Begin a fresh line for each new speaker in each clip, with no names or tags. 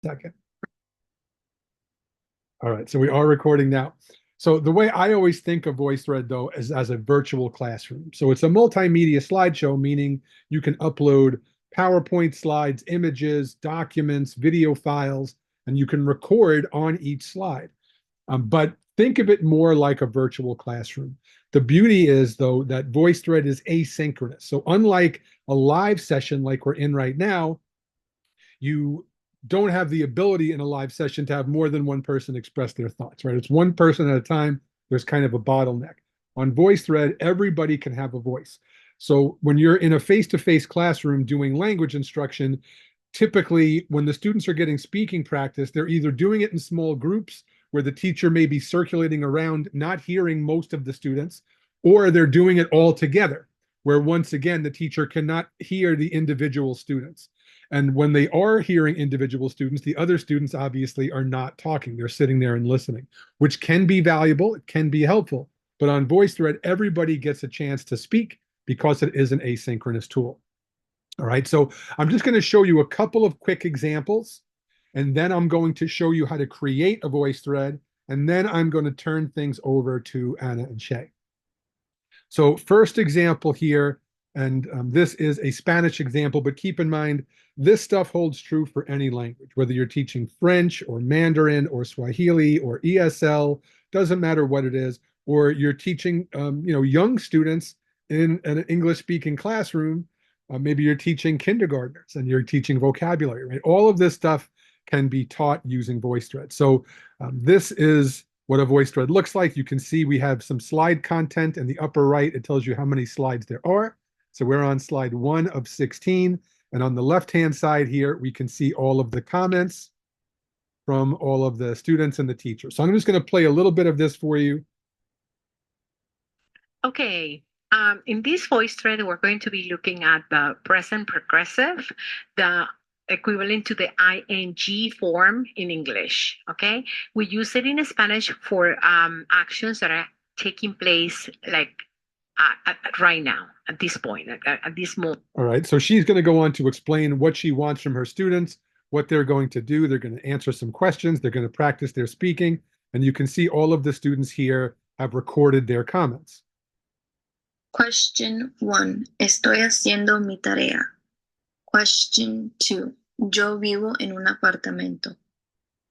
Second. All right, so we are recording now. So the way I always think of VoiceThread, though, is as a virtual classroom. So it's a multimedia slideshow, meaning you can upload PowerPoint slides, images, documents, video files, and you can record on each slide. But think of it more like a virtual classroom. The beauty is, though, that VoiceThread is asynchronous. So unlike a live session like we're in right now, you don't have the ability in a live session to have more than one person express their thoughts, right? It's one person at a time. There's kind of a bottleneck. On VoiceThread, everybody can have a voice. So when you're in a face-to-face classroom doing language instruction, typically when the students are getting speaking practice, they're either doing it in small groups where the teacher may be circulating around, not hearing most of the students, or they're doing it all together, where once again, the teacher cannot hear the individual students. And when they are hearing individual students, the other students obviously are not talking. They're sitting there and listening, which can be valuable. It can be helpful. But on VoiceThread, everybody gets a chance to speak because it is an asynchronous tool. All right, so I'm just going to show you a couple of quick examples, and then I'm going to show you how to create a VoiceThread, and then I'm going to turn things over to Anna and Shay. So first example here, and this is a Spanish example, but keep in mind, this stuff holds true for any language, whether you're teaching French or Mandarin or Swahili or ESL, doesn't matter what it is, or you're teaching young students in an English-speaking classroom. Maybe you're teaching kindergartners and you're teaching vocabulary, right? All of this stuff can be taught using VoiceThread. So this is what a VoiceThread looks like. You can see we have some slide content in the upper right. It tells you how many slides there are. So we're on slide 1 of 16. And on the left-hand side here, we can see all of the comments from all of the students and the teacher. So I'm just going to play a little bit of this for you.
Okay. In this voice thread, we're going to be looking at the present progressive, the equivalent to the ing form in English. Okay. We use it in Spanish for actions that are taking place like right now, at this point, at this moment.
All right. So she's going to go on to explain what she wants from her students, what they're going to do. They're going to answer some questions. They're going to practice their speaking. And you can see all of the students here have recorded their comments.
Question 1. Estoy haciendo mi tarea. Question 2. Yo vivo en un apartamento.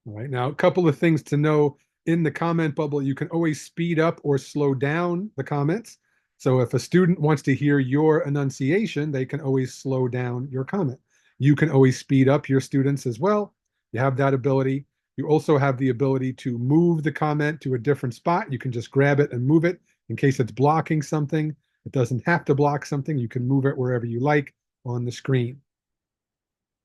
All right. Now, a couple of things to know in the comment bubble. You can always speed up or slow down the comments. So if a student wants to hear your enunciation, they can always slow down your comment. You can always speed up your students as well. You have that ability. You also have the ability to move the comment to a different spot. You can just grab it and move it in case it's blocking something. It doesn't have to block something. You can move it wherever you like on the screen.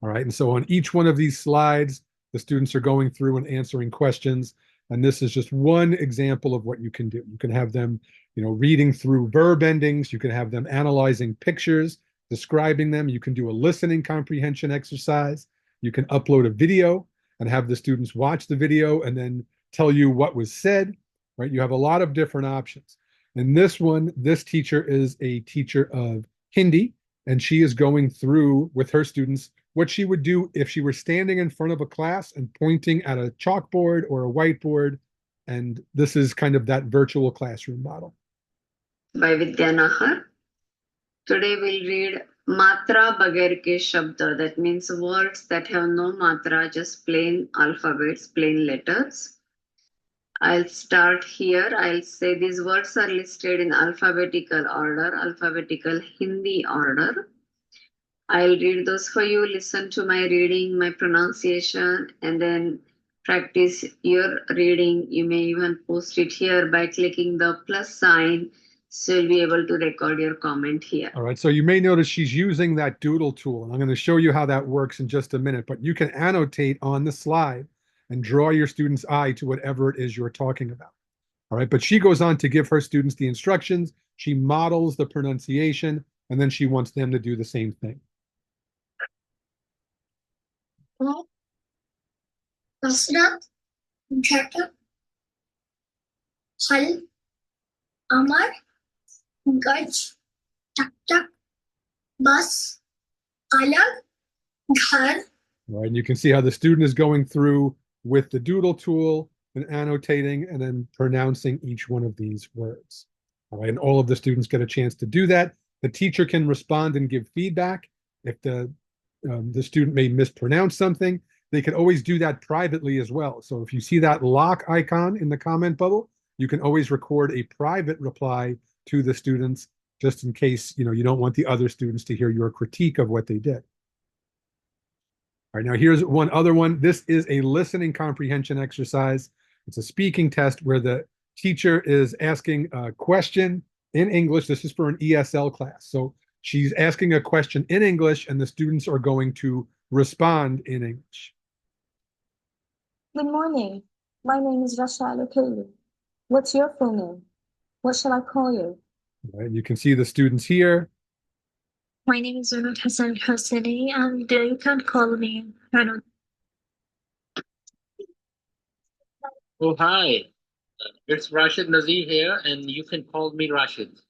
All right. And so on each one of these slides, the students are going through and answering questions. And this is just one example of what you can do. You can have them, reading through verb endings. You can have them analyzing pictures, describing them. You can do a listening comprehension exercise. You can upload a video and have the students watch the video and then tell you what was said, right? You have a lot of different options. And this one, this teacher is a teacher of Hindi, and she is going through with her students what she would do if she were standing in front of a class and pointing at a chalkboard or a whiteboard. And this is kind of that virtual classroom model.
By Vidya Nahar. Today we'll read Matra Bagair ke Shabda. That means words that have no matra, just plain alphabets, plain letters. I'll start here. I'll say these words are listed in alphabetical order, alphabetical Hindi order. I'll read those for you. Listen to my reading, my pronunciation, and then practice your reading. You may even post it here by clicking the plus sign. So you'll be able to record your comment here.
All right. So you may notice she's using that doodle tool. And I'm going to show you how that works in just a minute. But you can annotate on the slide and draw your student's eye to whatever it is you're talking about. All right. But she goes on to give her students the instructions. She models the pronunciation, and then she wants them to do the same thing.
कसरत, झटक, हल, अमर, गज, टक टक, बस, अलग, घर,
All right, and you can see how the student is going through with the doodle tool and annotating and then pronouncing each one of these words. All right, and all of the students get a chance to do that. The teacher can respond and give feedback if the student may mispronounce something. They can always do that privately as well. So if you see that lock icon in the comment bubble, you can always record a private reply to the students just in case you don't want the other students to hear your critique of what they did. All right, now here's one other one. This is a listening comprehension exercise. It's a speaking test where the teacher is asking a question in English. This is for an ESL class. So she's asking a question in English and the students are going to respond in English.
Good morning. My name is Rashad Okelu. What's your full name? What shall I call you?
All right, you can see the students here.
My name is Zunut Hassan Hosseini, and you can call me Hanu.
Oh, hi. It's Rashid Nazir here, and you can call me Rashid.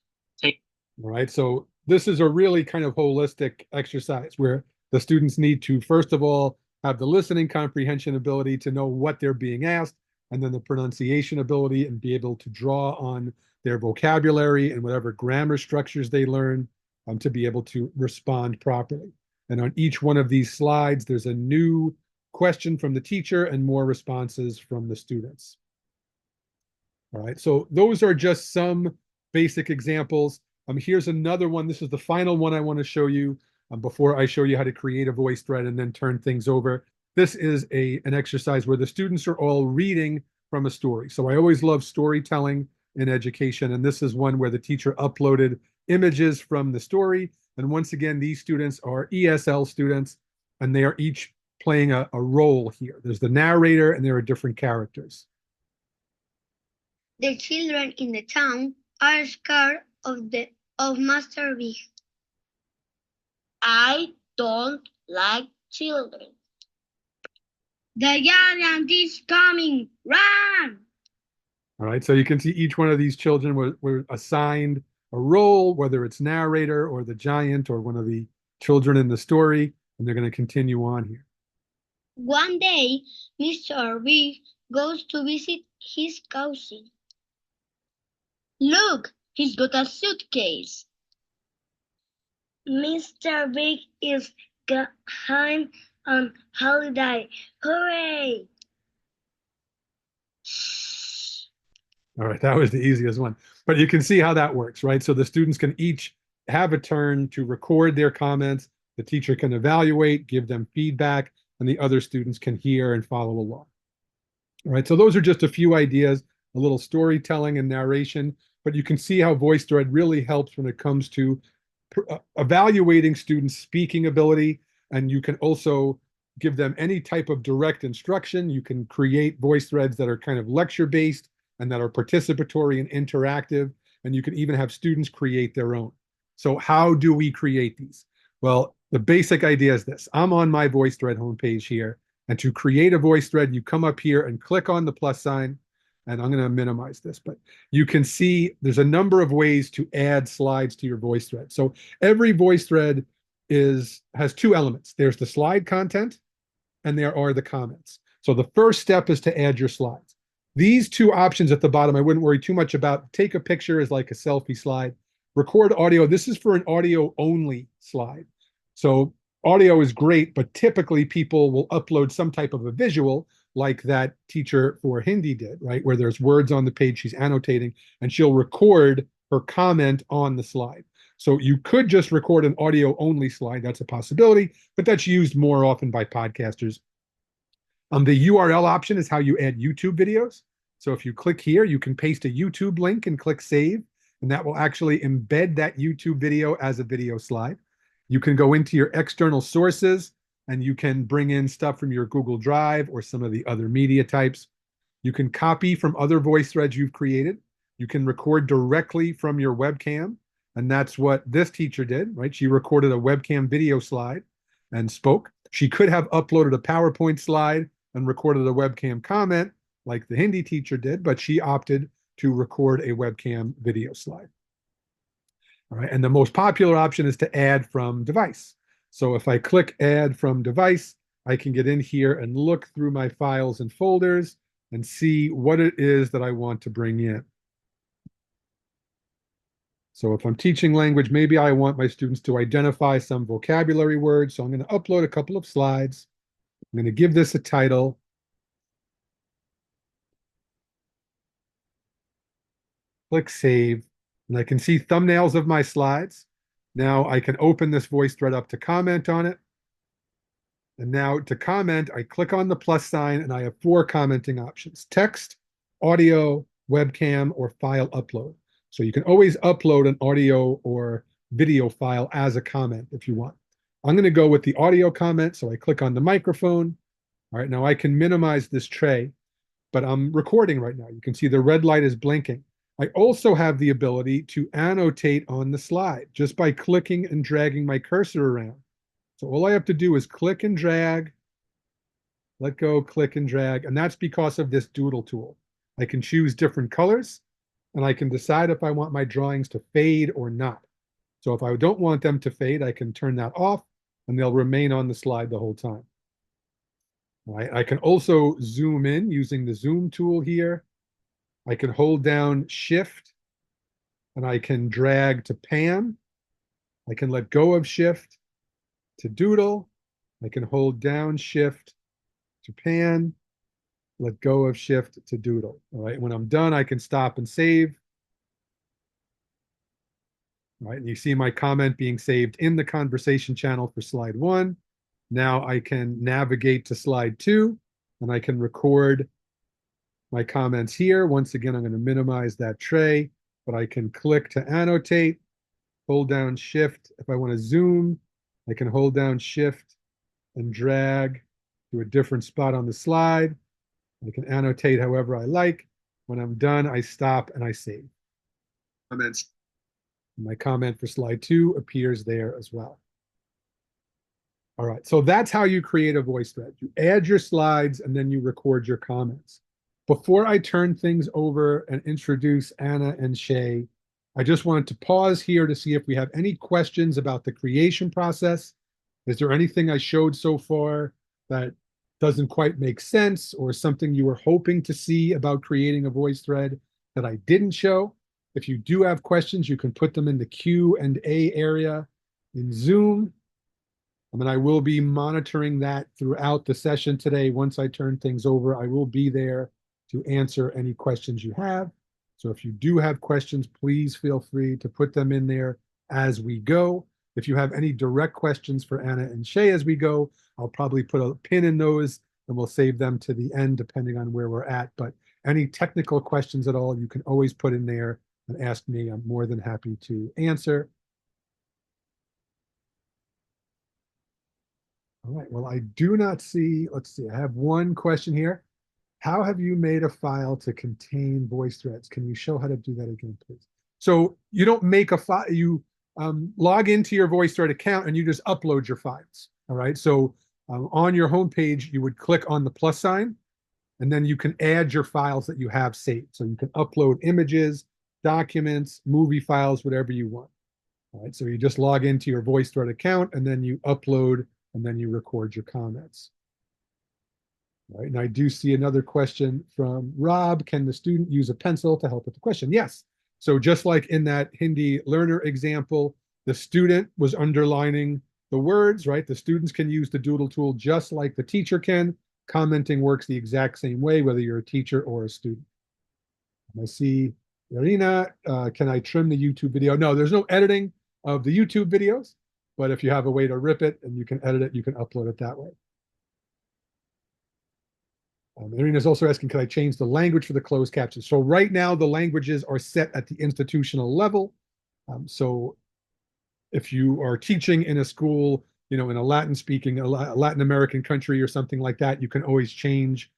All right, so this is a really kind of holistic exercise where the students need to, first of all, have the listening comprehension ability to know what they're being asked, and then the pronunciation ability and be able to draw on their vocabulary and whatever grammar structures they learn to be able to respond properly. And on each one of these slides, there's a new question from the teacher and more responses from the students. All right, so those are just some basic examples. Here's another one. This is the final one I want to show you before I show you how to create a voice thread and then turn things over. This is an exercise where the students are all reading from a story. So I always love storytelling in education, and this is one where the teacher uploaded images from the story. And once again, these students are ESL students, and they are each playing a role here. There's the narrator, and there are different characters.
The children in the town are scared of Master Big. I don't like children. The giant is coming! Run!
All right, so you can see each one of these children were assigned a role, whether it's narrator or the giant or one of the children in the story, and they're going to continue on here.
One day, Mr. Big goes to visit his cousin. Look, he's got a suitcase. Mr. Big is going on holiday. Hooray!
All right, that was the easiest one. But you can see how that works, right? So the students can each have a turn to record their comments. The teacher can evaluate, give them feedback, and the other students can hear and follow along. All right, so those are just a few ideas, a little storytelling and narration, but you can see how VoiceThread really helps when it comes to evaluating students' speaking ability, and you can also give them any type of direct instruction. You can create voice threads that are kind of lecture-based and that are participatory and interactive, and you can even have students create their own. So how do we create these? Well, the basic idea is this. I'm on my VoiceThread homepage here, and to create a voice thread, you come up here and click on the plus sign, and I'm going to minimize this, but you can see there's a number of ways to add slides to your voice thread. So every voice thread has two elements. There's the slide content, and there are the comments. So the first step is to add your slides. These two options at the bottom, I wouldn't worry too much about. Take a picture as like a selfie slide. Record audio. This is for an audio only slide. So audio is great, but typically people will upload some type of a visual like that teacher for Hindi did, right? Where there's words on the page she's annotating, and she'll record her comment on the slide. So you could just record an audio only slide. That's a possibility, but that's used more often by podcasters. The URL option is how you add YouTube videos. So if you click here, you can paste a YouTube link and click save, and that will actually embed that YouTube video as a video slide. You can go into your external sources, and you can bring in stuff from your Google Drive or some of the other media types. You can copy from other voice threads you've created. You can record directly from your webcam, and that's what this teacher did, right? She recorded a webcam video slide and spoke. She could have uploaded a PowerPoint slide and recorded a webcam comment like the Hindi teacher did, but she opted to record a webcam video slide. All right, and the most popular option is to add from device. So if I click add from device, I can get in here and look through my files and folders and see what it is that I want to bring in. So if I'm teaching language, maybe I want my students to identify some vocabulary words. So I'm going to upload a couple of slides. I'm going to give this a title. Click Save, and I can see thumbnails of my slides. Now I can open this VoiceThread up to comment on it. And now to comment, I click on the plus sign, and I have 4 commenting options: text, audio, webcam, or file upload. So you can always upload an audio or video file as a comment if you want. I'm going to go with the audio comment, so I click on the microphone. All right, now I can minimize this tray, but I'm recording right now. You can see the red light is blinking. I also have the ability to annotate on the slide just by clicking and dragging my cursor around. So all I have to do is click and drag, let go, click and drag, and that's because of this doodle tool. I can choose different colors, and I can decide if I want my drawings to fade or not. So if I don't want them to fade, I can turn that off, and they'll remain on the slide the whole time. All right, I can also zoom in using the zoom tool here. I can hold down Shift, and I can drag to pan. I can let go of Shift to doodle. I can hold down Shift to pan, let go of Shift to doodle. All right, when I'm done, I can stop and save. All right, and you see my comment being saved in the conversation channel for slide 1. Now I can navigate to slide 2, and I can record my comments here. Once again, I'm going to minimize that tray, but I can click to annotate, hold down Shift. If I want to zoom, I can hold down Shift and drag to a different spot on the slide. I can annotate however I like. When I'm done, I stop and I save. Comments. My comment for slide 2 appears there as well. All right, so that's how you create a VoiceThread. You add your slides and then you record your comments. Before I turn things over and introduce Anna and Shay, I just wanted to pause here to see if we have any questions about the creation process. Is there anything I showed so far that doesn't quite make sense, or something you were hoping to see about creating a VoiceThread that I didn't show? If you do have questions, you can put them in the Q&A area in Zoom. I will be monitoring that throughout the session today. Once I turn things over, I will be there to answer any questions you have. So if you do have questions, please feel free to put them in there as we go. If you have any direct questions for Anna and Shay as we go, I'll probably put a pin in those and we'll save them to the end depending on where we're at. But any technical questions at all, you can always put in there and ask me. I'm more than happy to answer. All right, well, I do not see, let's see, I have one question here. How have you made a file to contain voice threads? Can you show how to do that again, please? So you don't make a file, you log into your VoiceThread account and you just upload your files, all right? So on your homepage, you would click on the plus sign, and then you can add your files that you have saved. So you can upload images, documents, movie files, whatever you want. All right, so you just log into your VoiceThread account, and then you upload, and then you record your comments. All right, and I do see another question from Rob. Can the student use a pencil to help with the question? Yes. So just like in that Hindi learner example, the student was underlining the words, right? The students can use the doodle tool just like the teacher can. Commenting works the exact same way, whether you're a teacher or a student. I see Irina, can I trim the YouTube video? No, there's no editing of the YouTube videos, but if you have a way to rip it and you can edit it, you can upload it that way. Irina is also asking, can I change the language for the closed captions? So right now, the languages are set at the institutional level. So if you are teaching in a school, in a Latin-speaking, a Latin American country or something like that, you can always change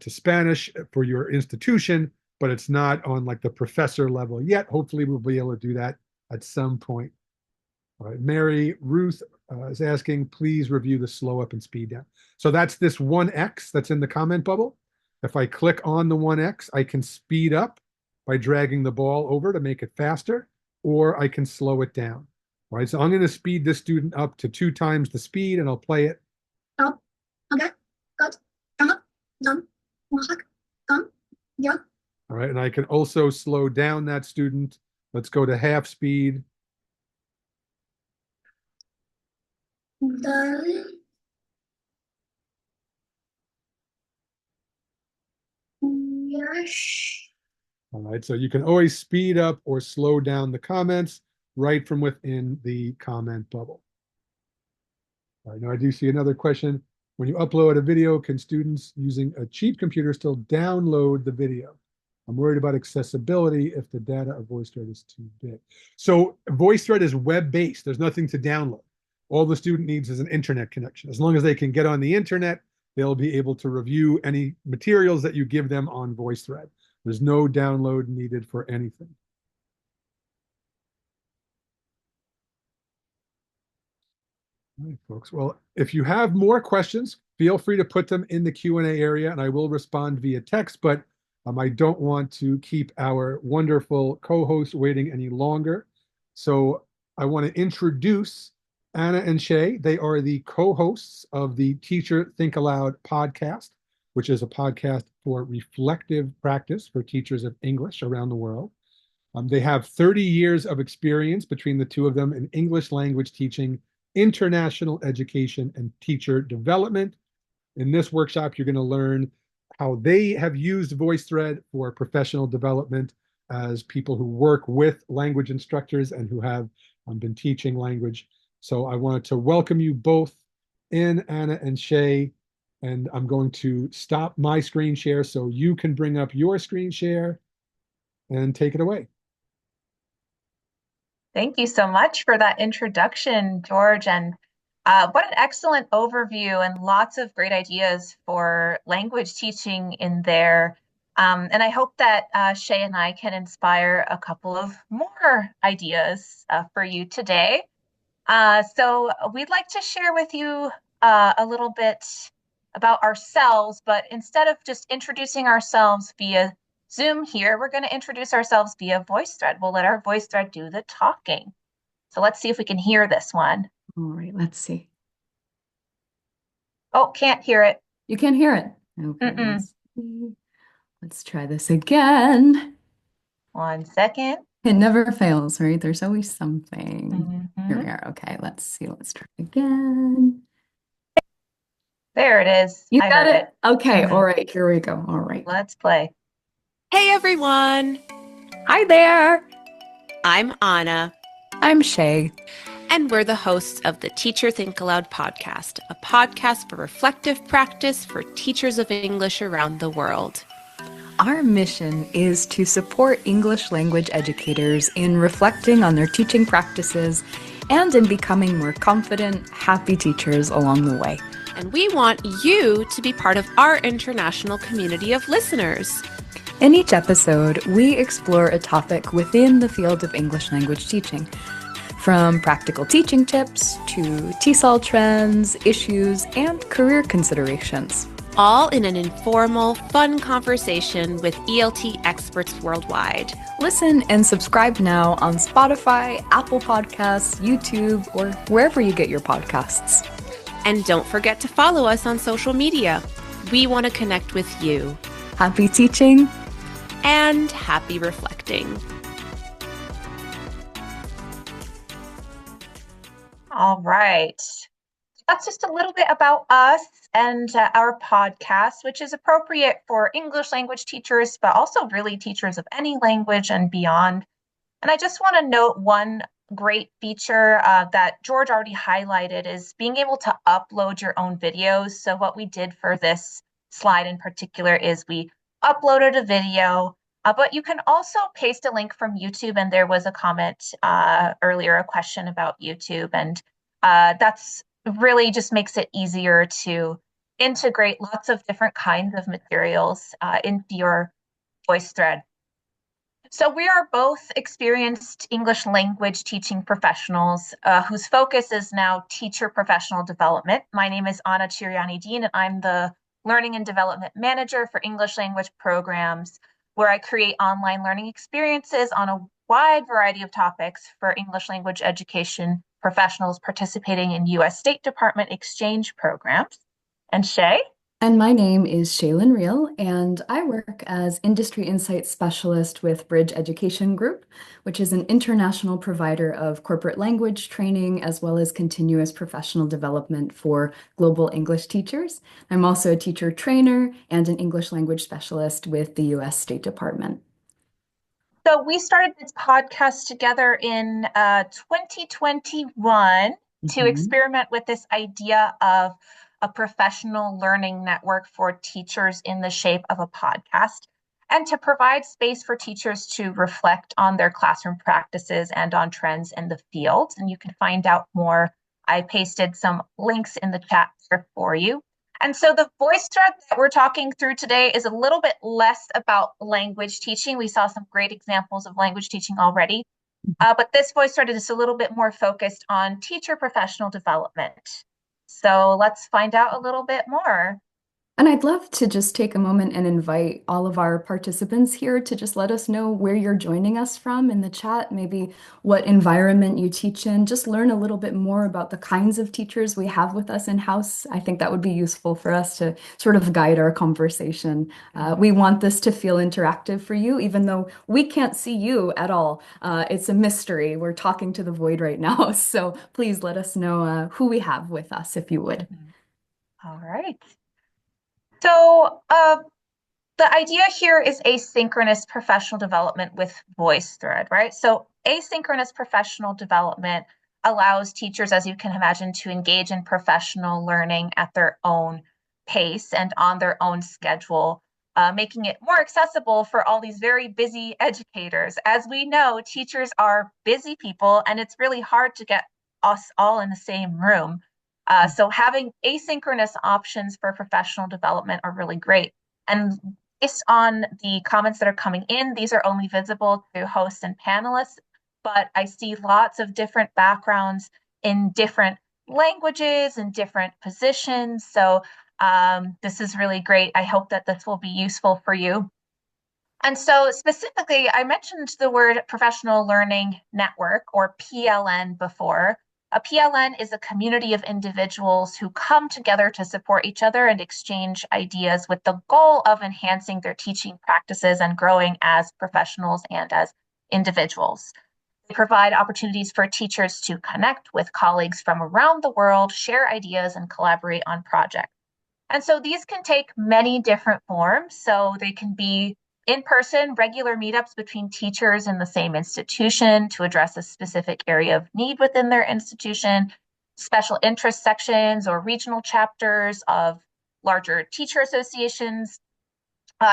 to Spanish for your institution, but it's not on like the professor level yet. Hopefully we'll be able to do that at some point. All right, Mary Ruth is asking, please review the slow up and speed down. So that's this 1x that's in the comment bubble. If I click on the 1x, I can speed up by dragging the ball over to make it faster, or I can slow it down. All right, so I'm going to speed this student up to 2 times the speed, and I'll play it.
Up.
agad, kat, tangat, dam, mahak, kam, yak.
All right, and I can also slow down that student. Let's go to half speed.
Dal, yash.
All right, so you can always speed up or slow down the comments right from within the comment bubble. All right, now I do see another question. When you upload a video, can students using a cheap computer still download the video? I'm worried about accessibility if the data of VoiceThread is too big. So VoiceThread is web-based. There's nothing to download. All the student needs is an internet connection. As long as they can get on the internet, they'll be able to review any materials that you give them on VoiceThread. There's no download needed for anything. All right, folks. Well, if you have more questions, feel free to put them in the Q&A area and I will respond via text, but I don't want to keep our wonderful co-hosts waiting any longer. So I want to introduce Anna and Shay. They are the co-hosts of the Teacher Think Aloud podcast, which is a podcast for reflective practice for teachers of English around the world. They have 30 years of experience between the two of them in English language teaching, international education, and teacher development. In this workshop, you're going to learn how they have used VoiceThread for professional development as people who work with language instructors and who have been teaching language. So I wanted to welcome you both in, Anna and Shay, and I'm going to stop my screen share so you can bring up your screen share and take it away.
Thank you so much for that introduction, George. And what an excellent overview and lots of great ideas for language teaching in there. And I hope that Shay and I can inspire a couple of more ideas for you today. So we'd like to share with you a little bit about ourselves, but instead of just introducing ourselves via Zoom here, we're going to introduce ourselves via VoiceThread. We'll let our VoiceThread do the talking. So let's see if we can hear this one.
All right, let's see.
Oh, can't hear it.
You can't hear it. Okay, let's try this again.
1 second.
It never fails, right? There's always something. Here we are. Okay, let's see. Let's try again.
There it is.
You
I
got
heard
it? Okay, all right, here we go. All right.
Let's play.
Hey everyone!
Hi there.
I'm Anna,
I'm Shay.
and we're the hosts of the Teacher Think Aloud podcast, a podcast for reflective practice for teachers of English around the world.
Our mission is to support English language educators in reflecting on their teaching practices and in becoming more confident, happy teachers along the way.
And we want you to be part of our international community of listeners.
In each episode, we explore a topic within the field of English language teaching, from practical teaching tips to TESOL trends, issues, and career considerations.
All in an informal, fun conversation with ELT experts worldwide.
Listen and subscribe now on Spotify, Apple Podcasts, YouTube, or wherever you get your podcasts.
And don't forget to follow us on social media. We want to connect with you.
Happy teaching!
And happy reflecting.
All right. That's just a little bit about us and our podcast, which is appropriate for English language teachers, but also really teachers of any language and beyond. And I just want to note one great feature that George already highlighted is being able to upload your own videos. So what we did for this slide in particular is we uploaded a video, but you can also paste a link from YouTube. And there was a comment earlier, a question about YouTube. And that's really just makes it easier to integrate lots of different kinds of materials into your VoiceThread. So we are both experienced English language teaching professionals whose focus is now teacher professional development. My name is Anna Chiriani-Dean, and I'm the Learning and Development Manager for English language programs, where I create online learning experiences on a wide variety of topics for English language education professionals participating in U.S. State Department exchange programs. And Shay?
And my name is Shaylin Reel, and I work as Industry Insights Specialist with Bridge Education Group, which is an international provider of corporate language training as well as continuous professional development for global English teachers. I'm also a teacher trainer and an English language specialist with the US State Department.
So we started this podcast together in 2021 to experiment with this idea of a professional learning network for teachers in the shape of a podcast, and to provide space for teachers to reflect on their classroom practices and on trends in the field. And you can find out more. I pasted some links in the chat here for you. And so the VoiceThread that we're talking through today is a little bit less about language teaching. We saw some great examples of language teaching already, but this VoiceThread is a little bit more focused on teacher professional development. So let's find out a little bit more.
And I'd love to just take a moment and invite all of our participants here to just let us know where you're joining us from in the chat, maybe what environment you teach in, just learn a little bit more about the kinds of teachers we have with us in-house. I think that would be useful for us to sort of guide our conversation. We want this to feel interactive for you, even though we can't see you at all. It's a mystery. We're talking to the void right now. So please let us know who we have with us, if you would.
All right. So the idea here is asynchronous professional development with VoiceThread, right? So asynchronous professional development allows teachers, as you can imagine, to engage in professional learning at their own pace and on their own schedule, making it more accessible for all these very busy educators. As we know, teachers are busy people, and it's really hard to get us all in the same room. So having asynchronous options for professional development are really great. And based on the comments that are coming in, these are only visible to hosts and panelists, but I see lots of different backgrounds in different languages and different positions. So this is really great. I hope that this will be useful for you. And so specifically, I mentioned the word Professional Learning Network, or PLN, before. A PLN is a community of individuals who come together to support each other and exchange ideas with the goal of enhancing their teaching practices and growing as professionals and as individuals. They provide opportunities for teachers to connect with colleagues from around the world, share ideas, and collaborate on projects. And so these can take many different forms. So they can be in-person, regular meetups between teachers in the same institution to address a specific area of need within their institution, special interest sections or regional chapters of larger teacher associations,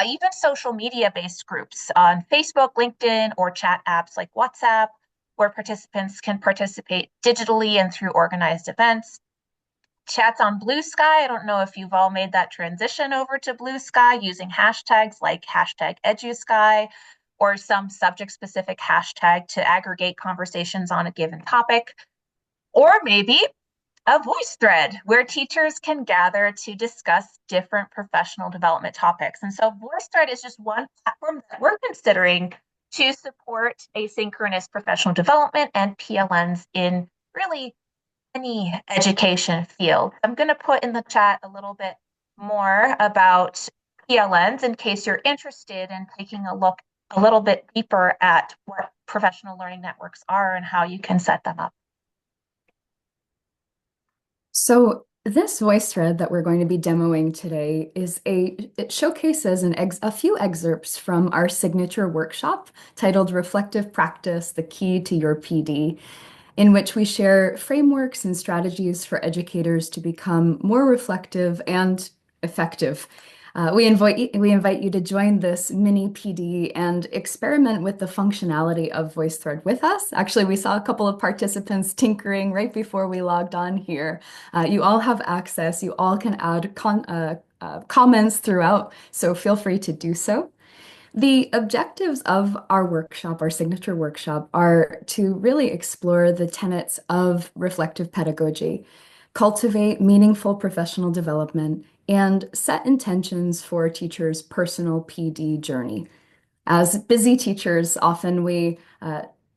even social media-based groups on Facebook, LinkedIn, or chat apps like WhatsApp, where participants can participate digitally and through organized events. Chats on Blue Sky. I don't know if you've all made that transition over to Blue Sky using hashtags like hashtag EduSky or some subject-specific hashtag to aggregate conversations on a given topic. Or maybe a VoiceThread where teachers can gather to discuss different professional development topics. And so VoiceThread is just one platform that we're considering to support asynchronous professional development and PLNs in really any education field. I'm going to put in the chat a little bit more about PLNs in case you're interested in taking a look a little bit deeper at what professional learning networks are and how you can set them up.
So this VoiceThread that we're going to be demoing today it showcases a few excerpts from our signature workshop titled Reflective Practice, the Key to Your PD, in which we share frameworks and strategies for educators to become more reflective and effective. We invite you to join this mini PD and experiment with the functionality of VoiceThread with us. Actually, we saw a couple of participants tinkering right before we logged on here. You all have access. You all can add comments throughout, so feel free to do so. The objectives of our workshop, our signature workshop, are to really explore the tenets of reflective pedagogy, cultivate meaningful professional development, and set intentions for a teacher's personal PD journey. As busy teachers, often we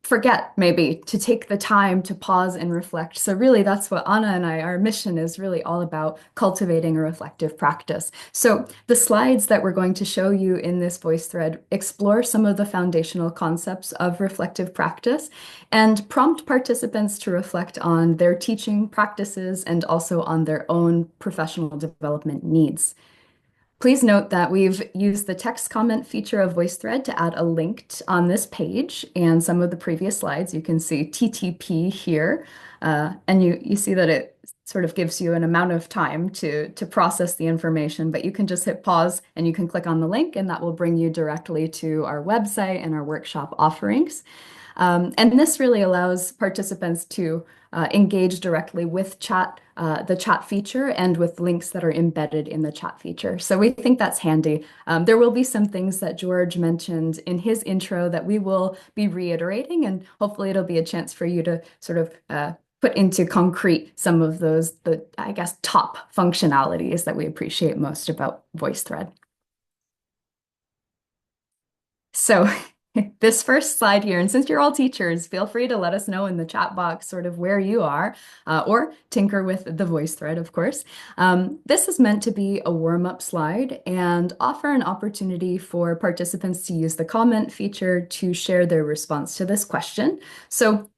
forget maybe to take the time to pause and reflect. So really that's what Anna and I, our mission is really all about, cultivating a reflective practice. So the slides that we're going to show you in this voice thread explore some of the foundational concepts of reflective practice and prompt participants to reflect on their teaching practices and also on their own professional development needs. Please note that we've used the text comment feature of VoiceThread to add a link on this page and some of the previous slides. You can see TTP here, and you see that it sort of gives you an amount of time to process the information, but you can just hit pause and you can click on the link and that will bring you directly to our website and our workshop offerings. And this really allows participants to engage directly with the chat feature and with links that are embedded in the chat feature. So we think that's handy. There will be some things that George mentioned in his intro that we will be reiterating, and hopefully it'll be a chance for you to sort of put into concrete some of those, I guess, top functionalities that we appreciate most about VoiceThread. So this first slide here, and since you're all teachers, feel free to let us know in the chat box sort of where you are, or tinker with the VoiceThread, of course. This is meant to be a warm-up slide and offer an opportunity for participants to use the comment feature to share their response to this question. So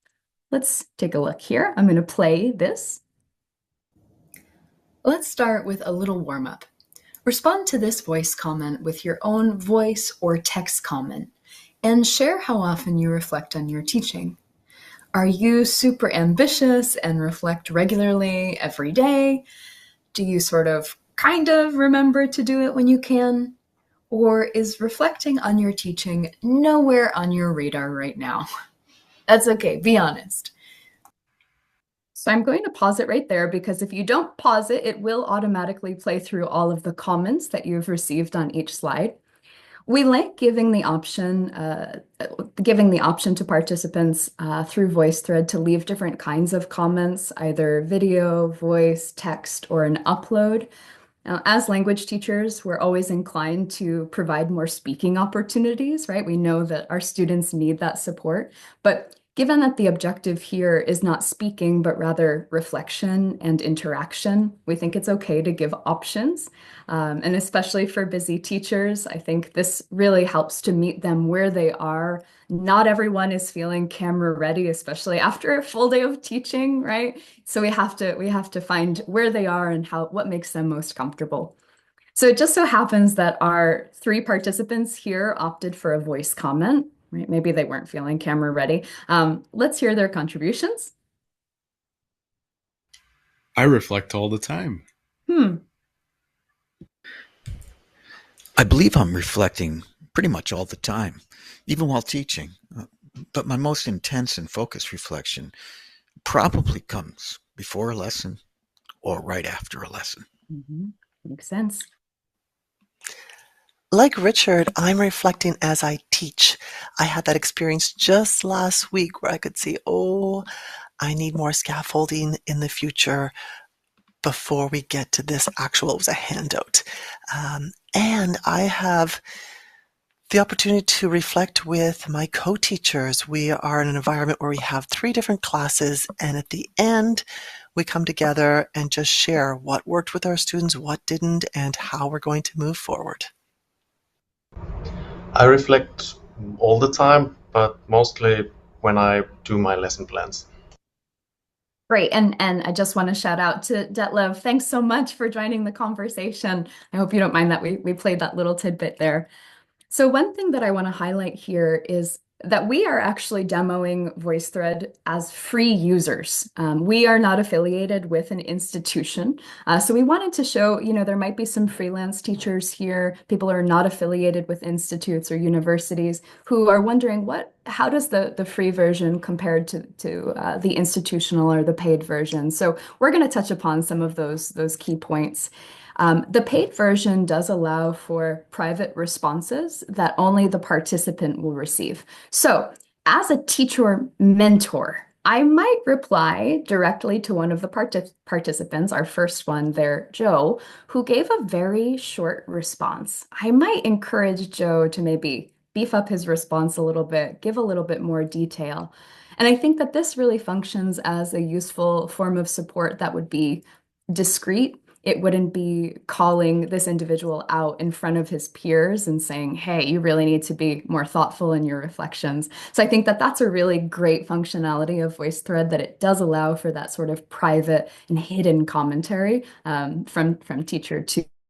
let's take a look here. I'm going to play this. Let's start with a little warm-up. Respond to this voice comment with your own voice or text comment, and share how often you reflect on your teaching. Are you super ambitious and reflect regularly every day? Do you sort of kind of remember to do it when you can? Or is reflecting on your teaching nowhere on your radar right now? That's okay, be honest. So I'm going to pause it right there because if you don't pause it, it will automatically play through all of the comments that you've received on each slide. We like giving the option to participants through VoiceThread to leave different kinds of comments, either video, voice, text, or an upload. Now, as language teachers, we're always inclined to provide more speaking opportunities, right? We know that our students need that support, but given that the objective here is not speaking, but rather reflection and interaction, we think it's okay to give options. And especially for busy teachers, I think this really helps to meet them where they are. Not everyone is feeling camera ready, especially after a full day of teaching, right? So we have to find where they are and what makes them most comfortable. So it just so happens that our 3 participants here opted for a voice comment. Right? Maybe they weren't feeling camera ready. Let's hear their contributions.
I reflect all the time.
I believe I'm reflecting pretty much all the time, even while teaching. But my most intense and focused reflection probably comes before a lesson or right after a lesson.
Makes sense.
Like Richard, I'm reflecting as I teach. I had that experience just last week where I could see, I need more scaffolding in the future before we get to this it was a handout. And I have the opportunity to reflect with my co-teachers. We are in an environment where we have 3 different classes, and at the end, we come together and just share what worked with our students, what didn't, and how we're going to move forward.
I reflect all the time, but mostly when I do my lesson plans.
Great. And I just want to shout out to Detlev. Thanks so much for joining the conversation. I hope you don't mind that we played that little tidbit there. So one thing that I want to highlight here is that we are actually demoing VoiceThread as free users. We are not affiliated with an institution. So we wanted to show, there might be some freelance teachers here, people who are not affiliated with institutes or universities who are wondering how does the free version compare to the institutional or the paid version? So we're going to touch upon some of those key points. The paid version does allow for private responses that only the participant will receive. So as a teacher mentor, I might reply directly to one of the participants, our first one there, Joe, who gave a very short response. I might encourage Joe to maybe beef up his response a little bit, give a little bit more detail. And I think that this really functions as a useful form of support that would be discreet. It wouldn't be calling this individual out in front of his peers and saying, hey, you really need to be more thoughtful in your reflections. So I think that that's a really great functionality of VoiceThread, that it does allow for that sort of private and hidden commentary from teacher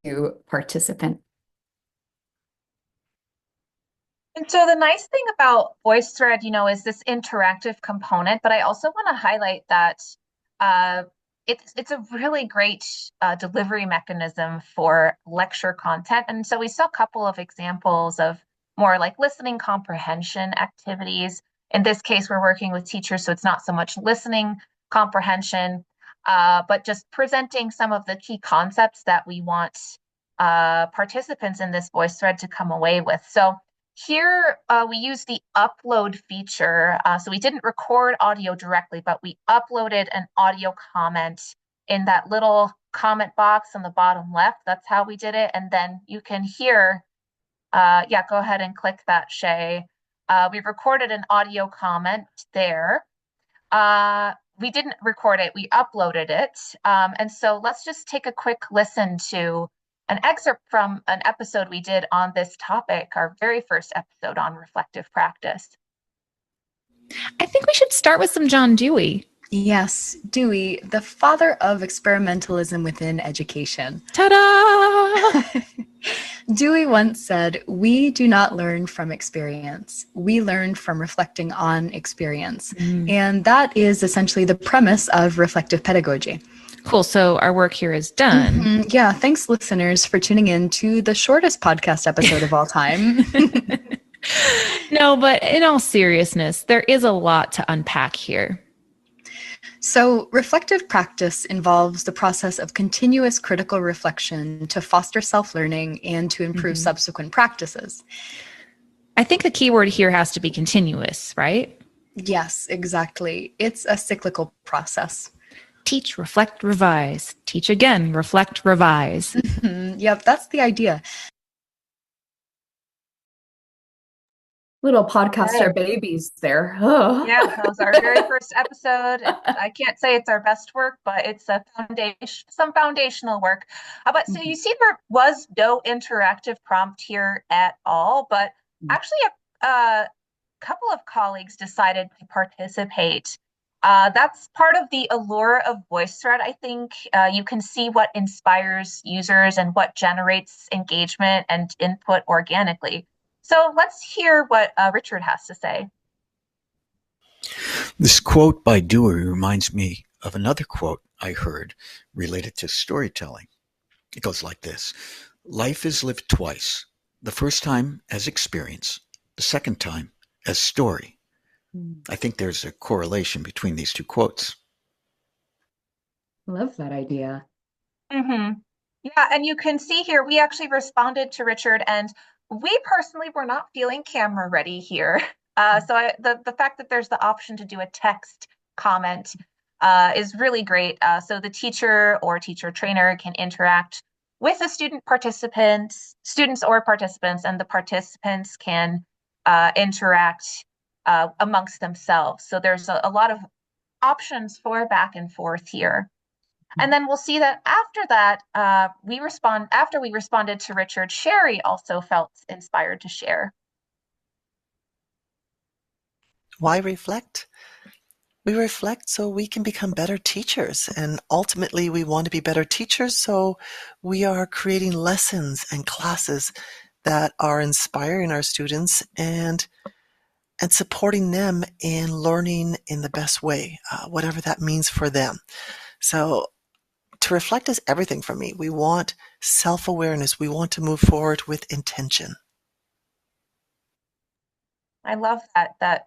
to participant.
And so the nice thing about VoiceThread, is this interactive component, but I also want to highlight that it's a really great delivery mechanism for lecture content. And so we saw a couple of examples of more like listening comprehension activities. In this case, we're working with teachers, so it's not so much listening comprehension, but just presenting some of the key concepts that we want participants in this VoiceThread to come away with. So here, we use the upload feature. So we didn't record audio directly, but we uploaded an audio comment in that little comment box on the bottom left. That's how we did it. And then you can hear, yeah, go ahead and click that, Shay. We recorded an audio comment there. We didn't record it, we uploaded it. And so let's just take a quick listen to an excerpt from an episode we did on this topic, our very first episode on reflective practice.
I think we should start with some John Dewey.
Yes, Dewey, the father of experimentalism within education.
Ta-da!
Dewey once said, "We do not learn from experience. We learn from reflecting on experience." And that is essentially the premise of reflective pedagogy.
Cool. So our work here is done.
Yeah. Thanks, listeners, for tuning in to the shortest podcast episode of all time.
No, but in all seriousness, there is a lot to unpack here.
So, reflective practice involves the process of continuous critical reflection to foster self-learning and to improve subsequent practices.
I think the key word here has to be continuous, right?
Yes, exactly. It's a cyclical process.
Teach, reflect, revise. Teach again, reflect, revise.
Yep, that's the idea. Little podcaster babies there. Oh.
Yeah, that was our very first episode. I can't say it's our best work, but it's a some foundational work. But so you see, there was no interactive prompt here at all, but actually a couple of colleagues decided to participate. That's part of the allure of VoiceThread. I think you can see what inspires users and what generates engagement and input organically. So let's hear what Richard has to say.
This quote by Dewey reminds me of another quote I heard related to storytelling. It goes like this: "Life is lived twice, the first time as experience, the second time as story." I think there's a correlation between these two quotes.
Love that idea.
Yeah, and you can see here, we actually responded to Richard, and we personally were not feeling camera ready here. So the fact that there's the option to do a text comment is really great. So the teacher or teacher trainer can interact with the students or participants, and the participants can interact amongst themselves. So there's a lot of options for back and forth here. And then we'll see that after that, after we responded to Richard, Sherry also felt inspired to share.
Why reflect? We reflect so we can become better teachers. And ultimately, we want to be better teachers. So we are creating lessons and classes that are inspiring our students and supporting them in learning in the best way, whatever that means for them. So to reflect is everything for me. We want self-awareness. We want to move forward with intention.
I love that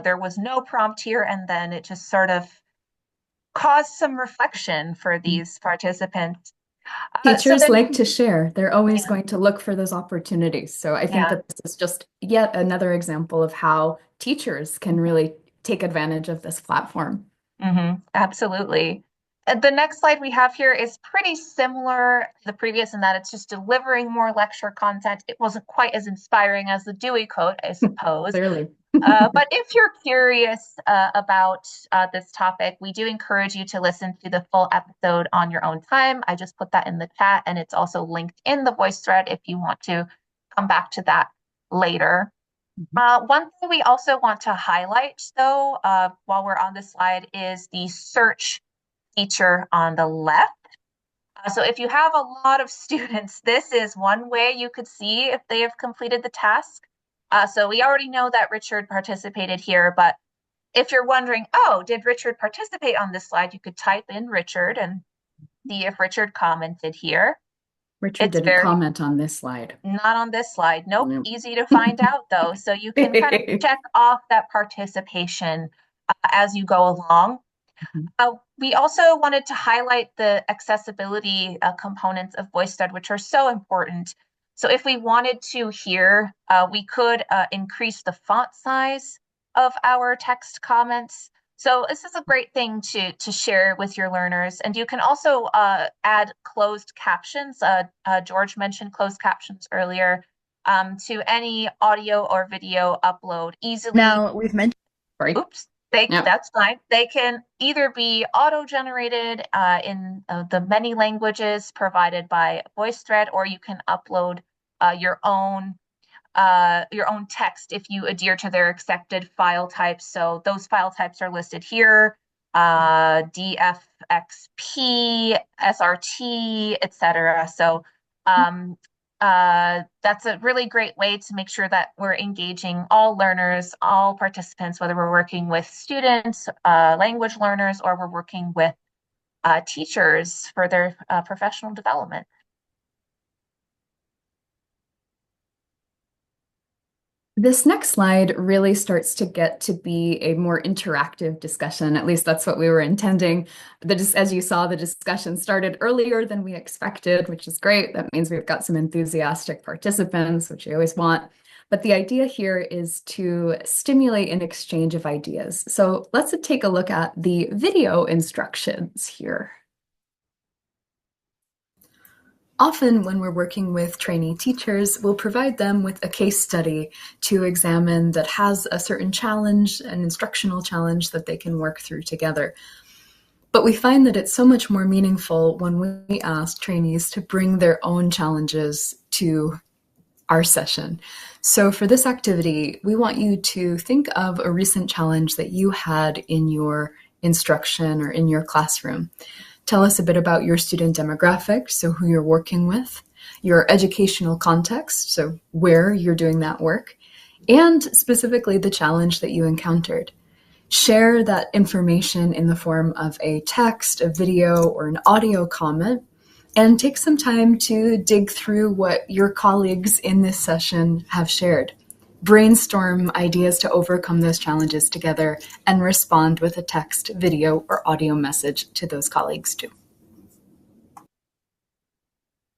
there was no prompt here, and then it just sort of caused some reflection for these participants.
Teachers like to share. They're always going to look for those opportunities. So I think that this is just yet another example of how teachers can really take advantage of this platform.
Absolutely. The next slide we have here is pretty similar to the previous in that it's just delivering more lecture content. It wasn't quite as inspiring as the Dewey quote, I suppose.
Clearly.
But if you're curious about this topic, we do encourage you to listen to the full episode on your own time. I just put that in the chat, and it's also linked in the VoiceThread if you want to come back to that later. One thing we also want to highlight, though, while we're on this slide, is the search feature on the left. So if you have a lot of students, this is one way you could see if they have completed the task. So we already know that Richard participated here, but if you're wondering, oh, did Richard participate on this slide? You could type in Richard and see if Richard commented here.
Richard didn't comment on this slide.
Not on this slide. Nope. Easy to find out, though. So you can kind of check off that participation as you go along. We also wanted to highlight the accessibility components of VoiceThread, which are so important. So if we wanted to here, we could increase the font size of our text comments. So this is a great thing to share with your learners. And you can also add closed captions. George mentioned closed captions earlier to any audio or video upload easily.
Now we've mentioned, sorry.
Oops. That's fine. They can either be auto-generated in the many languages provided by VoiceThread, or you can upload your own text if you adhere to their accepted file types. So those file types are listed here: DFXP, SRT, etc. So that's a really great way to make sure that we're engaging all learners, all participants, whether we're working with students, language learners, or we're working with teachers for their professional development.
This next slide really starts to get to be a more interactive discussion. At least that's what we were intending. As you saw, the discussion started earlier than we expected, which is great. That means we've got some enthusiastic participants, which we always want. But the idea here is to stimulate an exchange of ideas. So let's take a look at the video instructions here. Often when we're working with trainee teachers, we'll provide them with a case study to examine that has a certain challenge, an instructional challenge that they can work through together. But we find that it's so much more meaningful when we ask trainees to bring their own challenges to our session. So for this activity, we want you to think of a recent challenge that you had in your instruction or in your classroom. Tell us a bit about your student demographic, so who you're working with, your educational context, so where you're doing that work, and specifically the challenge that you encountered. Share that information in the form of a text, a video, or an audio comment, and take some time to dig through what your colleagues in this session have shared. Brainstorm ideas to overcome those challenges together and respond with a text, video, or audio message to those colleagues too.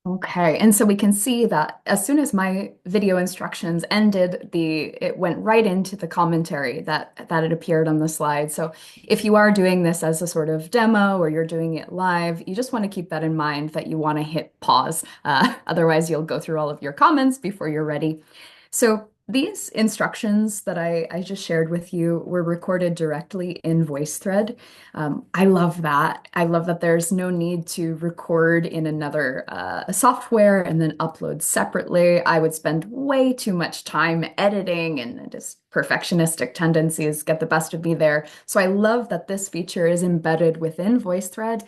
Okay, and so we can see that as soon as my video instructions ended, it went right into the commentary that it appeared on the slide. So if you are doing this as a sort of demo or you're doing it live, you just want to keep that in mind that you want to hit pause. Otherwise, you'll go through all of your comments before you're ready. So these instructions that I just shared with you were recorded directly in VoiceThread. I love that. I love that there's no need to record in another software and then upload separately. I would spend way too much time editing, and just perfectionistic tendencies get the best of me there. So I love that this feature is embedded within VoiceThread.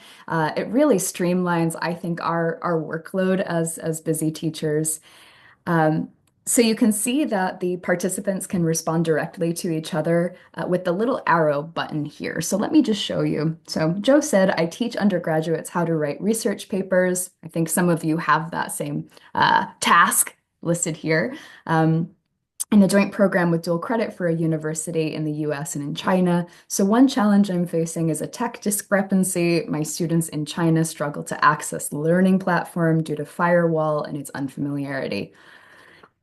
It really streamlines, I think, our workload as busy teachers. So you can see that the participants can respond directly to each other with the little arrow button here. So let me just show you. So Joe said, I teach undergraduates how to write research papers. I think some of you have that same task listed here. In a joint program with dual credit for a university in the US and in China. So one challenge I'm facing is a tech discrepancy. My students in China struggle to access the learning platform due to firewall and its unfamiliarity.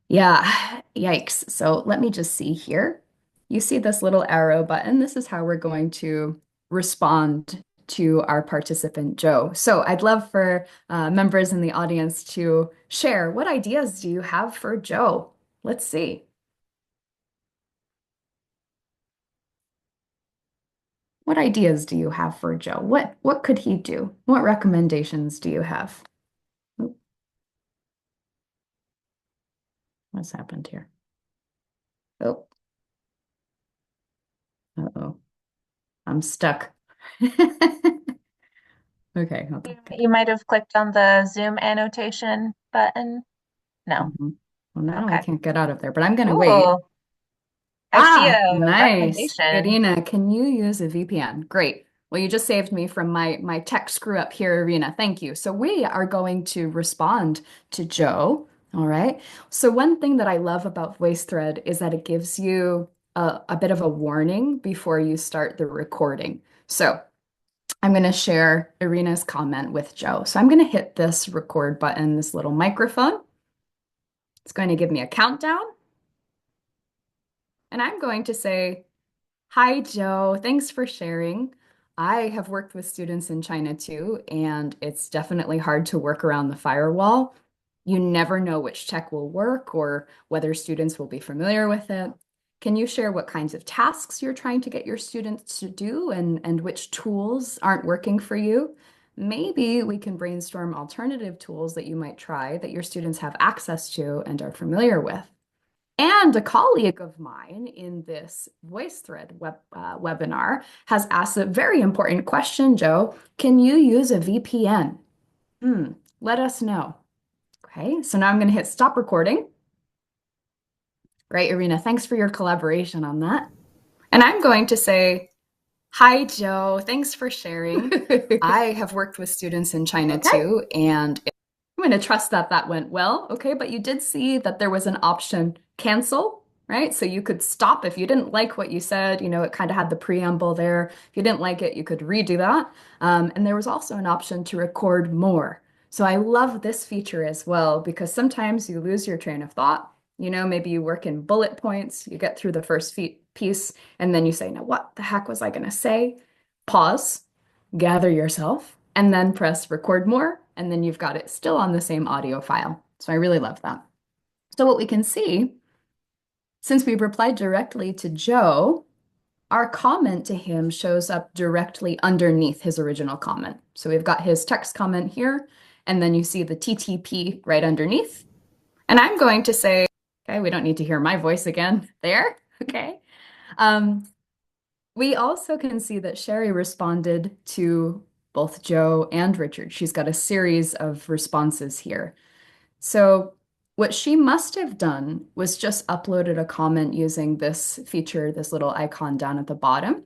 Yeah, yikes. So let me just see here. You see this little arrow button. This is how we're going to respond to our participant, Joe. So I'd love for members in the audience to share, what ideas do you have for Joe? Let's see. What ideas do you have for Joe? What could he do? What recommendations do you have? Oop. What's happened here? Oh. Uh-oh. I'm stuck. Okay, hold on.
You might have clicked on the Zoom annotation button. No.
Well, now I
Okay.
can't get out of there, but I'm going to wait.
Ooh. I see a
Nice.
recommendation.
Irina, can you use a VPN? Great. Well, you just saved me from my tech screw up here, Irina. Thank you. So we are going to respond to Joe. All right. So one thing that I love about VoiceThread is that it gives you a bit of a warning before you start the recording. So I'm going to share Irina's comment with Joe. So I'm going to hit this record button, this little microphone. It's going to give me a countdown. And I'm going to say, hi, Joe. Thanks for sharing. I have worked with students in China too, and it's definitely hard to work around the firewall. You never know which tech will work or whether students will be familiar with it. Can you share what kinds of tasks you're trying to get your students to do and which tools aren't working for you? Maybe we can brainstorm alternative tools that you might try that your students have access to and are familiar with. And a colleague of mine in this VoiceThread webinar has asked a very important question, Joe. Can you use a VPN? Let us know. Okay, so now I'm going to hit stop recording. Great, Irina. Thanks for your collaboration on that. And I'm going to say, hi, Joe. Thanks for sharing. I have worked with students in China too, and I'm going to trust that that went well. Okay, but you did see that there was an option cancel, right? So you could stop if you didn't like what you said. You know, it kind of had the preamble there. If you didn't like it, you could redo that. And there was also an option to record more. So I love this feature as well because sometimes you lose your train of thought. You know, maybe you work in bullet points, you get through the first piece, and then you say, now what the heck was I going to say? Pause, gather yourself, and then press record more, and then you've got it still on the same audio file. So I really love that. So what we can see, since we replied directly to Joe, our comment to him shows up directly underneath his original comment. So we've got his text comment here, and then you see the TTP right underneath. And I'm going to say, okay, we don't need to hear my voice again there, okay? We also can see that Sherry responded to both Joe and Richard. She's got a series of responses here. So what she must have done was just uploaded a comment using this feature, this little icon down at the bottom,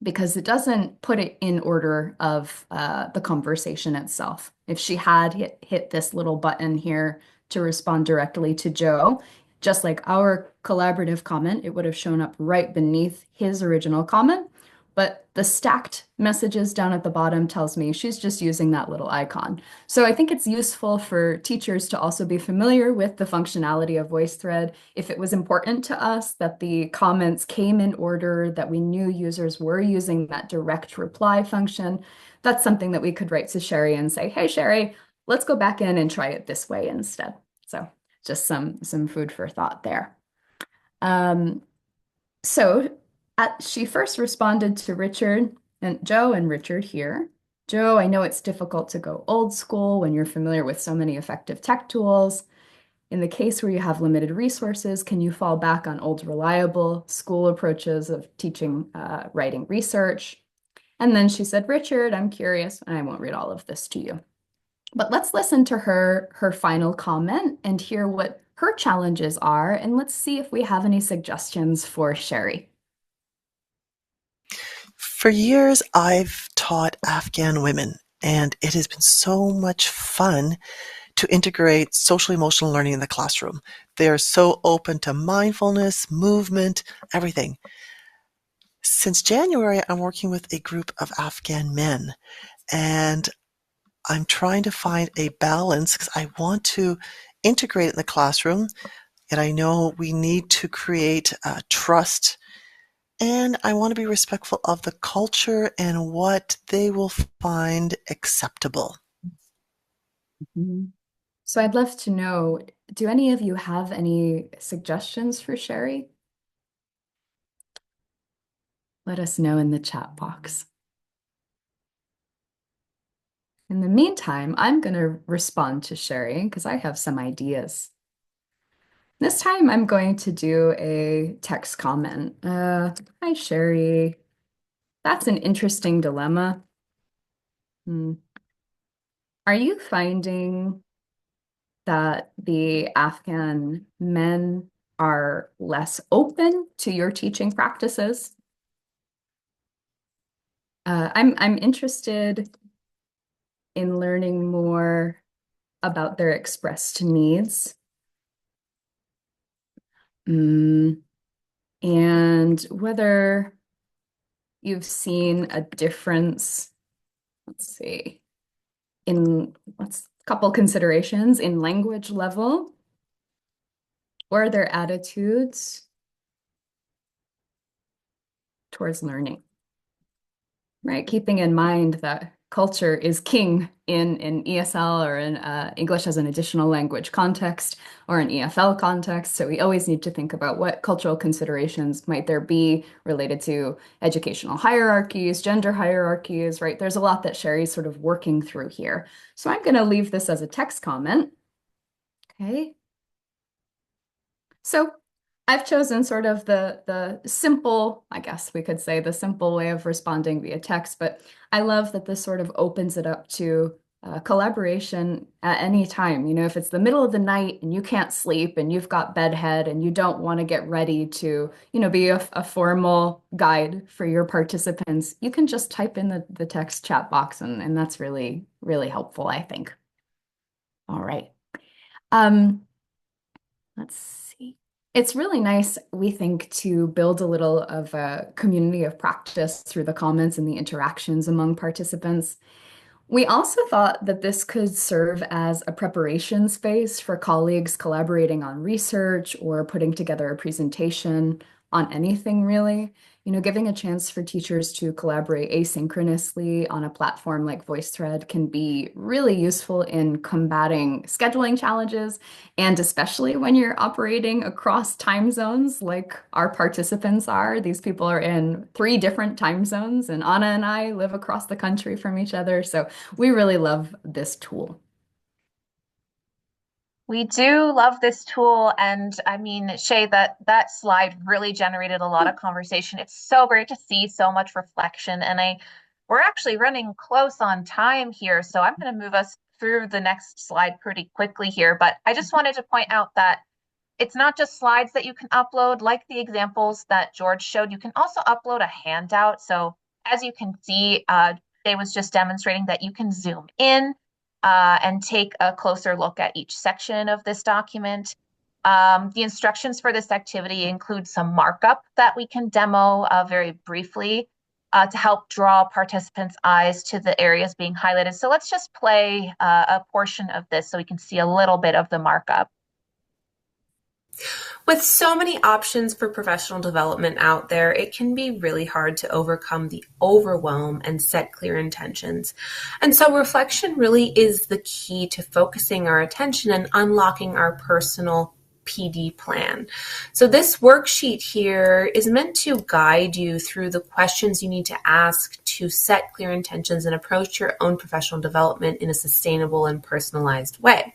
because it doesn't put it in order of the conversation itself. If she had hit this little button here to respond directly to Joe, just like our collaborative comment, it would have shown up right beneath his original comment. But the stacked messages down at the bottom tells me she's just using that little icon. So I think it's useful for teachers to also be familiar with the functionality of VoiceThread. If it was important to us that the comments came in order, that we knew users were using that direct reply function, that's something that we could write to Sherry and say, hey, Sherry, let's go back in and try it this way instead. So just some food for thought there. She first responded to Richard and Joe and Richard here. Joe, I know it's difficult to go old school when you're familiar with so many effective tech tools. In the case where you have limited resources, can you fall back on old reliable school approaches of teaching, writing research? And then she said, Richard, I'm curious, and I won't read all of this to you. But let's listen to her final comment and hear what her challenges are, and let's see if we have any suggestions for Sherry.
For years, I've taught Afghan women, and it has been so much fun to integrate social emotional learning in the classroom. They are so open to mindfulness, movement, everything. Since January, I'm working with a group of Afghan men, and I'm trying to find a balance because I want to integrate it in the classroom, and I know we need to create trust and I want to be respectful of the culture and what they will find acceptable.
Mm-hmm. So I'd love to know, do any of you have any suggestions for Sherry? Let us know in the chat box. In the meantime, I'm going to respond to Sherry because I have some ideas. This time I'm going to do a text comment. Hi, Sherry. That's an interesting dilemma. Are you finding that the Afghan men are less open to your teaching practices? I'm interested in learning more about their expressed needs. And whether you've seen a difference, let's see, in a couple considerations in language level or their attitudes towards learning, right? Keeping in mind that culture is king in ESL or in English as an additional language context or an EFL context. So we always need to think about what cultural considerations might there be related to educational hierarchies, gender hierarchies, right? There's a lot that Sherry's sort of working through here. So I'm going to leave this as a text comment. Okay. So I've chosen sort of the simple, I guess we could say the simple way of responding via text, but I love that this sort of opens it up to collaboration at any time. You know, if it's the middle of the night and you can't sleep and you've got bedhead and you don't want to get ready to, you know, be a formal guide for your participants, you can just type in the text chat box and that's really, really helpful, I think. All right. Let's see. It's really nice, we think, to build a little of a community of practice through the comments and the interactions among participants. We also thought that this could serve as a preparation space for colleagues collaborating on research or putting together a presentation on anything really. You know, giving a chance for teachers to collaborate asynchronously on a platform like VoiceThread can be really useful in combating scheduling challenges, and especially when you're operating across time zones like our participants are. These people are in 3 different time zones, and Anna and I live across the country from each other, so we really love this tool.
We do love this tool. And I mean, Shay, that slide really generated a lot of conversation. It's so great to see so much reflection. And we're actually running close on time here. So I'm going to move us through the next slide pretty quickly here. But I just wanted to point out that it's not just slides that you can upload, like the examples that George showed. You can also upload a handout. So as you can see, Jay was just demonstrating that you can zoom in and take a closer look at each section of this document. The instructions for this activity include some markup that we can demo very briefly to help draw participants' eyes to the areas being highlighted. So let's just play a portion of this so we can see a little bit of the markup.
With so many options for professional development out there, it can be really hard to overcome the overwhelm and set clear intentions. And so reflection really is the key to focusing our attention and unlocking our personal PD plan. So this worksheet here is meant to guide you through the questions you need to ask to set clear intentions and approach your own professional development in a sustainable and personalized way.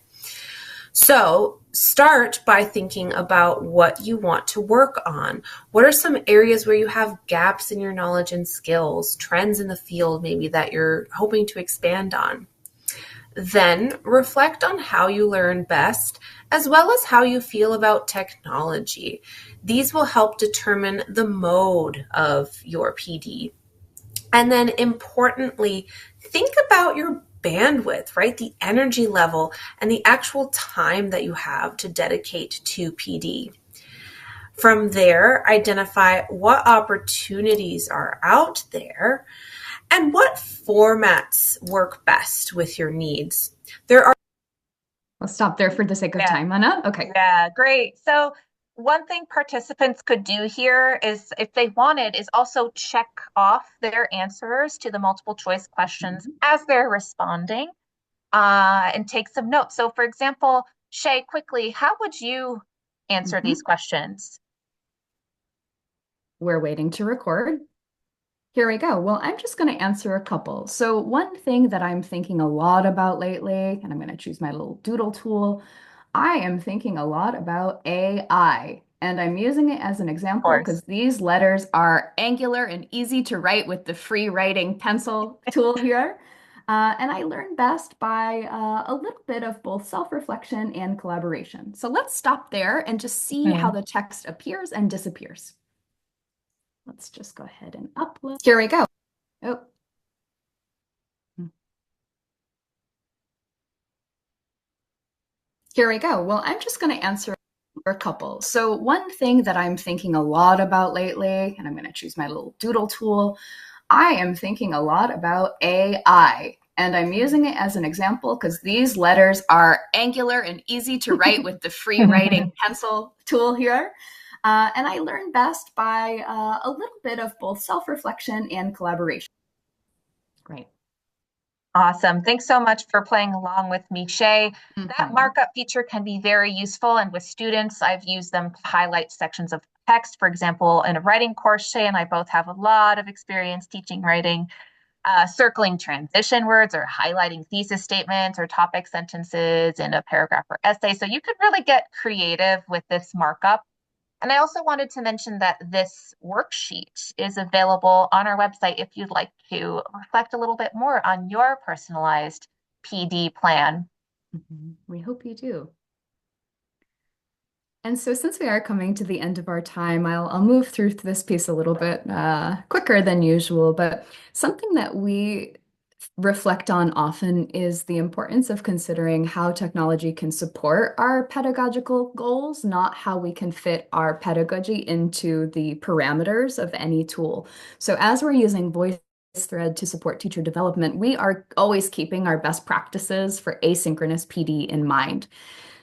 So start by thinking about what you want to work on. What are some areas where you have gaps in your knowledge and skills, trends in the field maybe that you're hoping to expand on? Then reflect on how you learn best, as well as how you feel about technology. These will help determine the mode of your PD. And then importantly, think about your bandwidth, right? The energy level and the actual time that you have to dedicate to PD. From there, identify what opportunities are out there and what formats work best with your needs. There are
I'll stop there for the sake of time, Anna. Okay.
Yeah, great. So one thing participants could do here is, if they wanted, is also check off their answers to the multiple choice questions as they're responding, and take some notes. So for example, Shay, quickly, how would you answer these questions?
We're waiting to record. Here we go. Well, I'm just going to answer a couple. So one thing that I'm thinking a lot about lately, and I'm going to choose my little doodle tool, I am thinking a lot about AI. And I'm using it as an example because these letters are angular and easy to write with the free writing pencil tool here. And I learn best by a little bit of both self-reflection and collaboration. So let's stop there and just see how the text appears and disappears. Let's just go ahead and upload. Here we go. Oh. Here we go. Well, I'm just going to answer a couple. So one thing that I'm thinking a lot about lately, and I'm going to choose my little doodle tool, I am thinking a lot about AI. And I'm using it as an example because these letters are angular and easy to write with the free writing pencil tool here. And I learn best by a little bit of both self-reflection and collaboration. Great.
Awesome. Thanks so much for playing along with me, Shay. That markup feature can be very useful. And with students, I've used them to highlight sections of text. For example, in a writing course, Shay and I both have a lot of experience teaching writing, circling transition words or highlighting thesis statements or topic sentences in a paragraph or essay. So you could really get creative with this markup. And I also wanted to mention that this worksheet is available on our website if you'd like to reflect a little bit more on your personalized PD plan.
We hope you do. And so since we are coming to the end of our time, I'll move through this piece a little bit quicker than usual, but something that we reflect on often is the importance of considering how technology can support our pedagogical goals, not how we can fit our pedagogy into the parameters of any tool. So as we're using VoiceThread to support teacher development, we are always keeping our best practices for asynchronous PD in mind.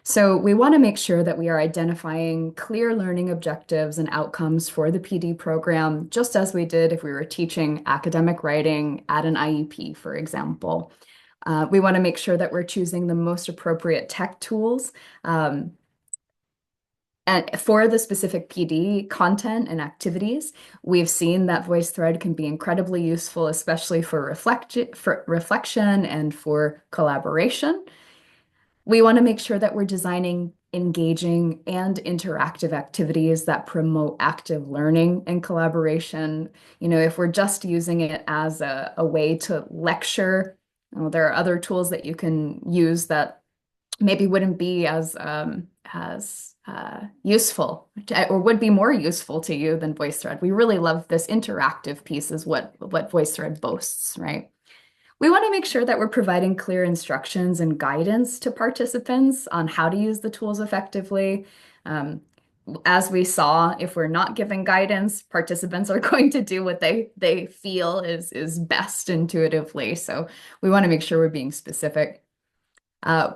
So we want to make sure that we are identifying clear learning objectives and outcomes for the PD program, just as we did if we were teaching academic writing at an IEP, for example. We want to make sure that we're choosing the most appropriate tech tools and for the specific PD content and activities. We've seen that VoiceThread can be incredibly useful, especially for reflection and for collaboration. We want to make sure that we're designing engaging and interactive activities that promote active learning and collaboration. You know, if we're just using it as a way to lecture, there are other tools that you can use that maybe wouldn't be as useful or would be more useful to you than VoiceThread. We really love this interactive piece is what VoiceThread boasts, right? We want to make sure that we're providing clear instructions and guidance to participants on how to use the tools effectively. As we saw, if we're not giving guidance, participants are going to do what they feel is best intuitively. So we want to make sure we're being specific.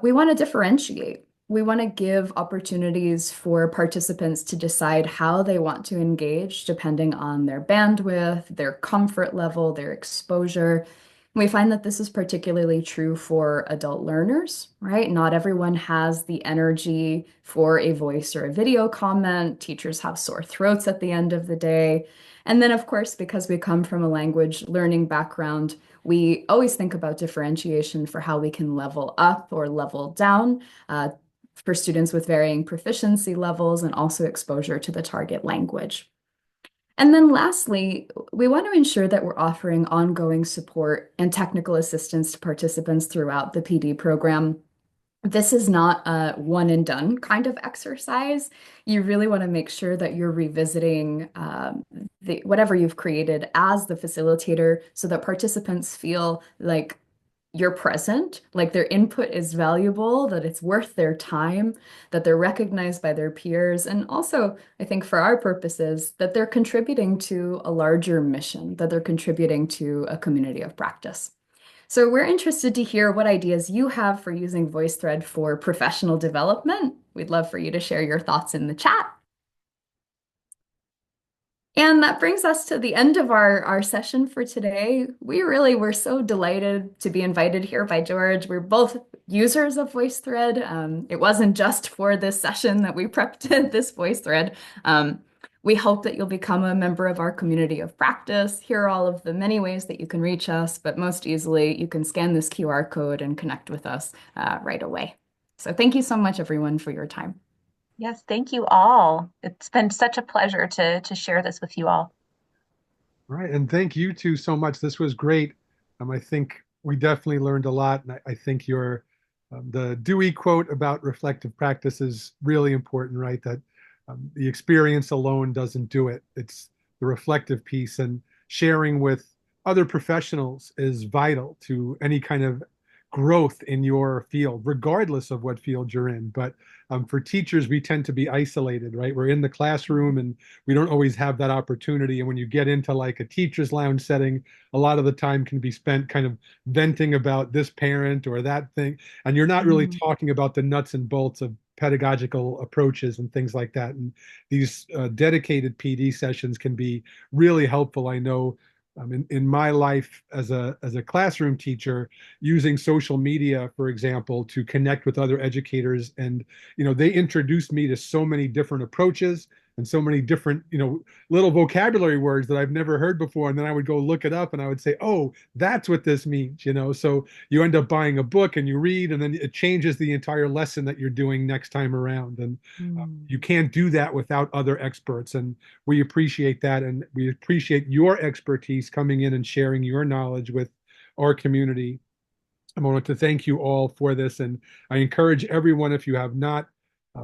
We want to differentiate. We want to give opportunities for participants to decide how they want to engage depending on their bandwidth, their comfort level, their exposure. We find that this is particularly true for adult learners, right? Not everyone has the energy for a voice or a video comment. Teachers have sore throats at the end of the day. And then, of course, because we come from a language learning background, we always think about differentiation for how we can level up or level down for students with varying proficiency levels and also exposure to the target language. And then lastly, we want to ensure that we're offering ongoing support and technical assistance to participants throughout the PD program. This is not a one and done kind of exercise. You really want to make sure that you're revisiting whatever you've created as the facilitator so that participants feel like you're present, like their input is valuable, that it's worth their time, that they're recognized by their peers, and also, I think for our purposes, that they're contributing to a larger mission, that they're contributing to a community of practice. So we're interested to hear what ideas you have for using VoiceThread for professional development. We'd love for you to share your thoughts in the chat. And that brings us to the end of our session for today. We really were so delighted to be invited here by George. We're both users of VoiceThread. It wasn't just for this session that we prepped this VoiceThread. We hope that you'll become a member of our community of practice. Here are all of the many ways that you can reach us, but most easily, you can scan this QR code and connect with us right away. So thank you so much, everyone, for your time.
Yes, thank you all. It's been such a pleasure to share this with you all.
All right, and thank you two so much. This was great. I think we definitely learned a lot, and I think your the Dewey quote about reflective practice is really important, right? That the experience alone doesn't do it. It's the reflective piece, and sharing with other professionals is vital to any kind of growth in your field, regardless of what field you're in. But for teachers, we tend to be isolated, right? We're in the classroom and we don't always have that opportunity. And when you get into like a teacher's lounge setting, a lot of the time can be spent kind of venting about this parent or that thing. And you're not really talking about the nuts and bolts of pedagogical approaches and things like that. And these dedicated PD sessions can be really helpful. I know in my life as a classroom teacher, using social media, for example, to connect with other educators, and they introduced me to so many different approaches and so many different little vocabulary words that I've never heard before, and then I would go look it up and I would say, oh, that's what this means. So you end up buying a book and you read, and then it changes the entire lesson that you're doing next time around. And you can't do that without other experts, and we appreciate that, and we appreciate your expertise coming in and sharing your knowledge with our community. I want to thank you all for this, and I encourage everyone, if you have not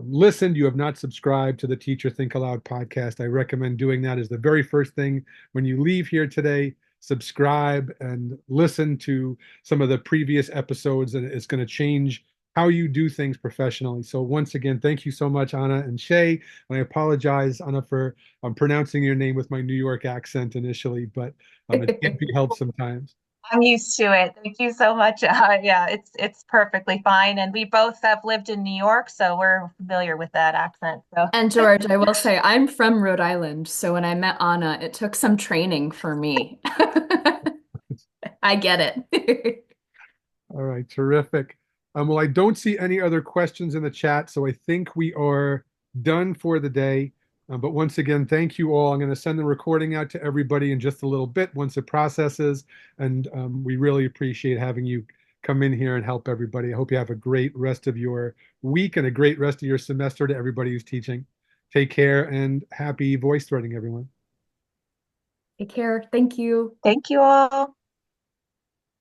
listened, you have not subscribed to the Teacher Think Aloud podcast, I recommend doing that as the very first thing when you leave here today. Subscribe and listen to some of the previous episodes, and it's going to change how you do things professionally. So once again, thank you so much, Anna and Shay. And I apologize, Anna, for pronouncing your name with my New York accent initially, but it can't be helped sometimes.
I'm used to it. Thank you so much. Yeah, it's perfectly fine. And we both have lived in New York, so we're familiar with that accent. So.
And George, I will say I'm from Rhode Island, so when I met Anna, it took some training for me. I get it.
All right, terrific. Well, I don't see any other questions in the chat, so I think we are done for the day. But once again, thank you all. I'm going to send the recording out to everybody in just a little bit once it processes, and we really appreciate having you come in here and help everybody. I hope you have a great rest of your week and a great rest of your semester to everybody who's teaching. Take care and happy voice threading, everyone.
Take care. Thank you.
Thank you all.